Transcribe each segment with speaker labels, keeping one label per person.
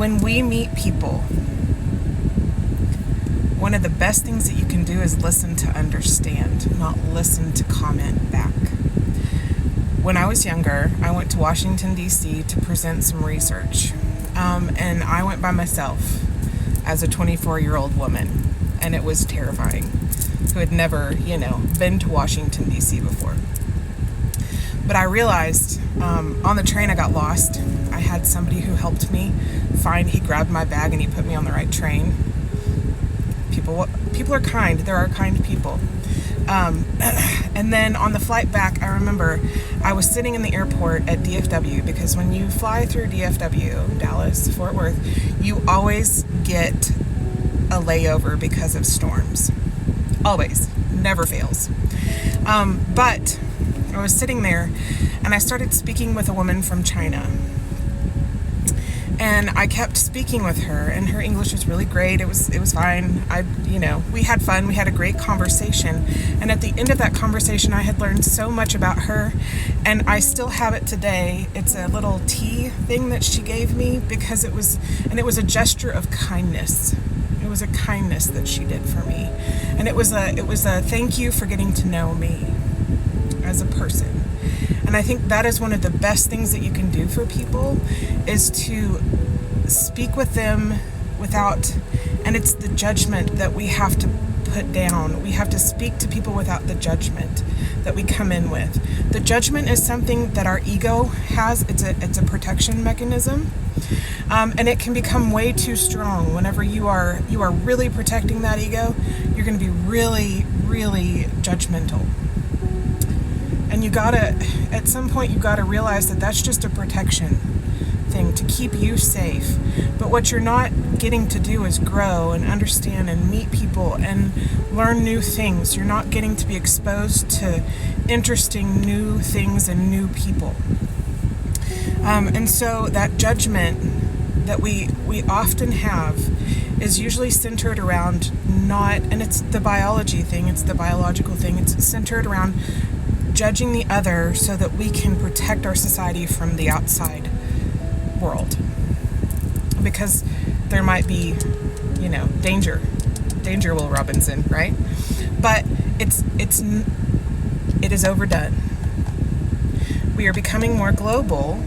Speaker 1: When we meet people, one of the best things that you can do is listen to understand, not listen to comment back. When I was younger, I went to Washington, D.C. to present some research. And I went by myself as a 24-year-old woman. And it was terrifying, who had never, been to Washington, D.C. before. But I realized on the train I got lost. I had somebody who helped me he grabbed my bag and he put me on the right train. People are kind. There are kind people. And then on the flight back, I remember I was sitting in the airport at DFW, because when you fly through DFW, Dallas, Fort Worth, you always get a layover because of storms. Always. Never fails. But I was sitting there and I started speaking with a woman from China. And I kept speaking with her, and her English was really great. It was fine. We had fun. We had a great conversation. And at the end of that conversation, I had learned so much about her, and I still have it today. It's a little tea thing that she gave me, because it was a gesture of kindness. It was a kindness that she did for me. And it was a thank you for getting to know me as a person. And I think that is one of the best things that you can do for people, is to speak with them without, and it's the judgment that we have to put down. We have to speak to people without the judgment that we come in with. The judgment is something that our ego has. It's a protection mechanism. And it can become way too strong. Whenever you are really protecting that ego, you're going to be really, really judgmental. And at some point you gotta realize that that's just a protection thing to keep you safe. But what you're not getting to do is grow and understand and meet people and learn new things. You're not getting to be exposed to interesting new things and new people. And so that judgment that we often have is usually centered around and it's the biology thing, it's the biological thing, it's centered around judging the other so that we can protect our society from the outside world. Because there might be, danger, Will Robinson, right? But it is overdone. We are becoming more global,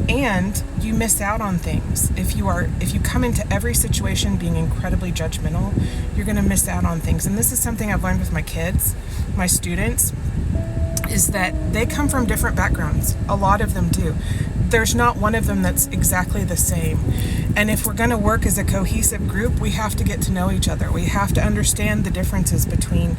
Speaker 1: and you miss out on things. If you come into every situation being incredibly judgmental, you're going to miss out on things. And this is something I've learned with my kids, my students, is that they come from different backgrounds. A lot of them do. There's not one of them that's exactly the same. And if we're going to work as a cohesive group, we have to get to know each other. We have to understand the differences between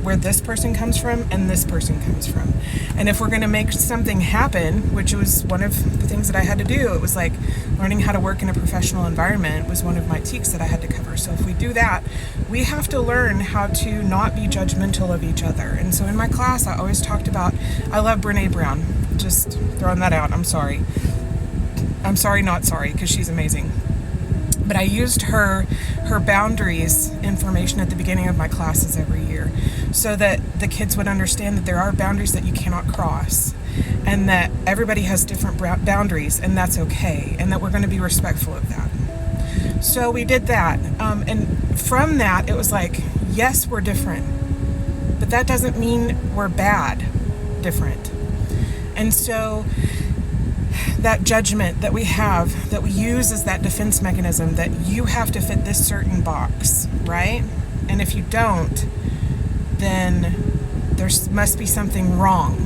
Speaker 1: where this person comes from and this person comes from. And if we're going to make something happen, which was one of the things that I had to do, it was like learning how to work in a professional environment was one of my teaks that I had to cover. So if we do that, we have to learn how to not be judgmental of each other. And so in my class, I always talked about, I love Brene Brown. Just throwing that out. I'm sorry, not sorry, because she's amazing. But I used her boundaries information at the beginning of my classes every year, so that the kids would understand that there are boundaries that you cannot cross, and that everybody has different boundaries, and that's okay, and that we're going to be respectful of that. So we did that, and from that, it was like, yes, we're different, but that doesn't mean we're bad different. And so that judgment that we have, that we use as that defense mechanism, that you have to fit this certain box, right? And if you don't, then there must be something wrong.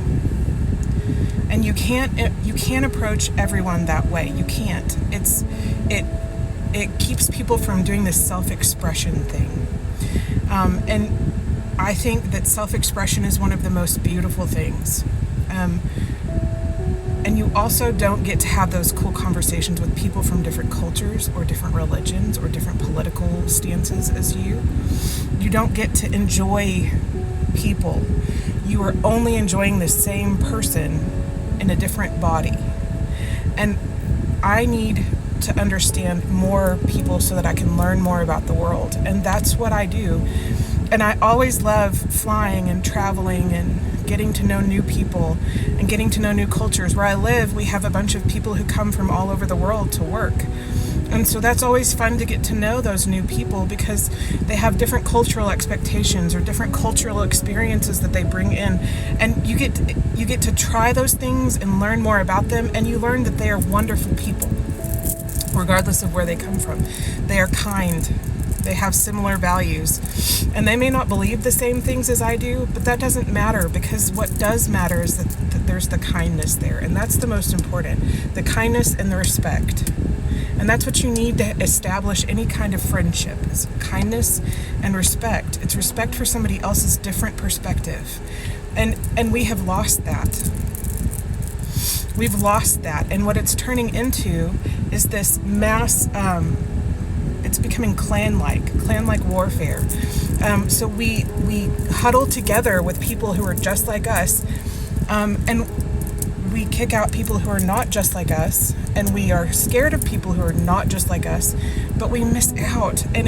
Speaker 1: And you can't approach everyone that way. You can't. It keeps people from doing this self-expression thing. And I think that self-expression is one of the most beautiful things. And you also don't get to have those cool conversations with people from different cultures or different religions or different political stances as you. You don't get to enjoy people. You are only enjoying the same person in a different body. And I need to understand more people so that I can learn more about the world. And that's what I do. And I always love flying and traveling and getting to know new people and getting to know new cultures. Where I live, we have a bunch of people who come from all over the world to work. And so that's always fun to get to know those new people because they have different cultural expectations or different cultural experiences that they bring in. And you get to try those things and learn more about them, and you learn that they are wonderful people, regardless of where they come from. They are kind. They have similar values. And they may not believe the same things as I do, but that doesn't matter, because what does matter is that there's the kindness there. And that's the most important. The kindness and the respect. And that's what you need to establish any kind of friendship, is kindness and respect. It's respect for somebody else's different perspective. And we have lost that. We've lost that. And what it's turning into is this mass, it's becoming clan-like warfare. So we huddle together with people who are just like us, and we kick out people who are not just like us, and we are scared of people who are not just like us, but we miss out, and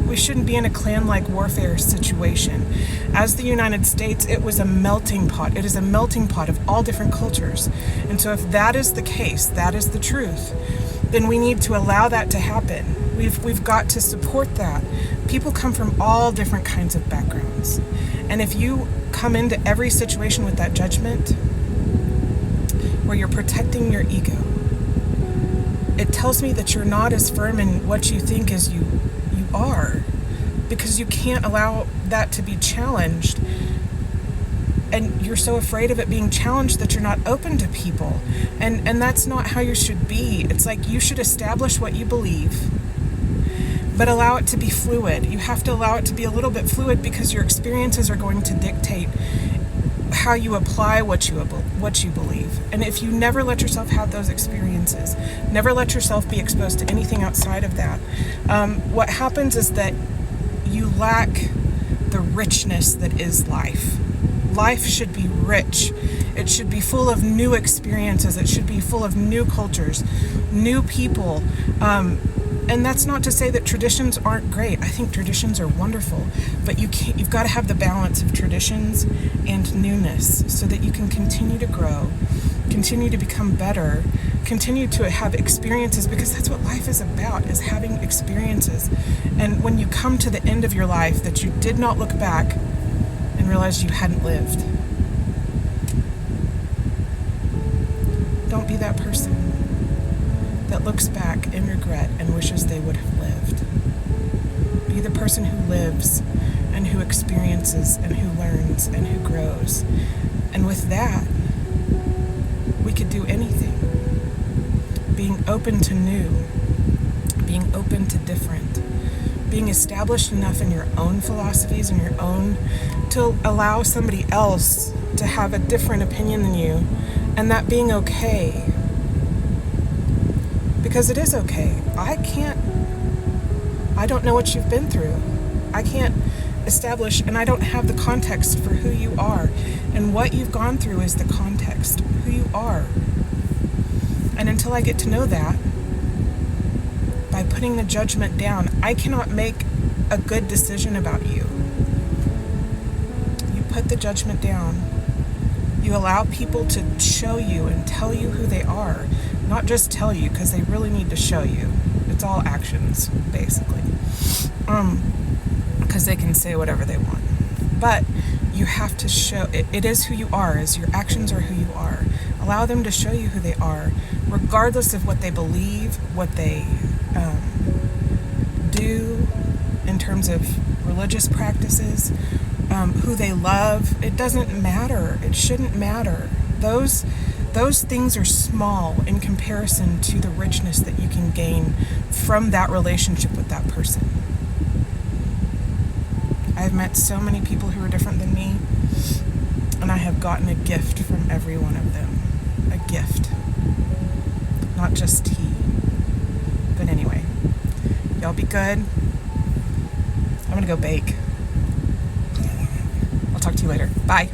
Speaker 1: we shouldn't be in a clan-like warfare situation. As the United States, it was a melting pot. It is a melting pot of all different cultures. And so if that is the case, that is the truth, then we need to allow that to happen. We've got to support that. People come from all different kinds of backgrounds. And if you come into every situation with that judgment, where you're protecting your ego, it tells me that you're not as firm in what you think as you are, because you can't allow that to be challenged. And you're so afraid of it being challenged that you're not open to people. And that's not how you should be. It's like you should establish what you believe, but allow it to be fluid. You have to allow it to be a little bit fluid, because your experiences are going to dictate how you apply what you believe. And if you never let yourself have those experiences, never let yourself be exposed to anything outside of that, what happens is that you lack the richness that is life. Life should be rich. It should be full of new experiences. It should be full of new cultures, new people. And that's not to say that traditions aren't great. I think traditions are wonderful, but you've got to have the balance of traditions and newness so that you can continue to grow, continue to become better, continue to have experiences, because that's what life is about, is having experiences. And when you come to the end of your life, that you did not look back and realize you hadn't lived. Don't be that person that looks back in regret and wishes they would have lived. Be the person who lives and who experiences and who learns and who grows. And with that, we could do anything. Being open to new, being open to different, being established enough in your own philosophies and your own to allow somebody else to have a different opinion than you, and that being okay. Because it is okay. I don't know what you've been through. I can't establish, and I don't have the context for who you are. And what you've gone through is the context, who you are. And until I get to know that, by putting the judgment down, I cannot make a good decision about you. You put the judgment down. You allow people to show you and tell you who they are. Not just tell you, because they really need to show you. It's all actions, basically. Because they can say whatever they want. But you have to show, it is who you are, as your actions are who you are. Allow them to show you who they are, regardless of what they believe, what they do in terms of religious practices, who they love. It doesn't matter. It shouldn't matter. Those things are small in comparison to the richness that you can gain from that relationship with that person. I've met so many people who are different than me, and I have gotten a gift from every one of them. A gift. Not just tea. But anyway, y'all be good. I'm gonna go bake. I'll talk to you later. Bye.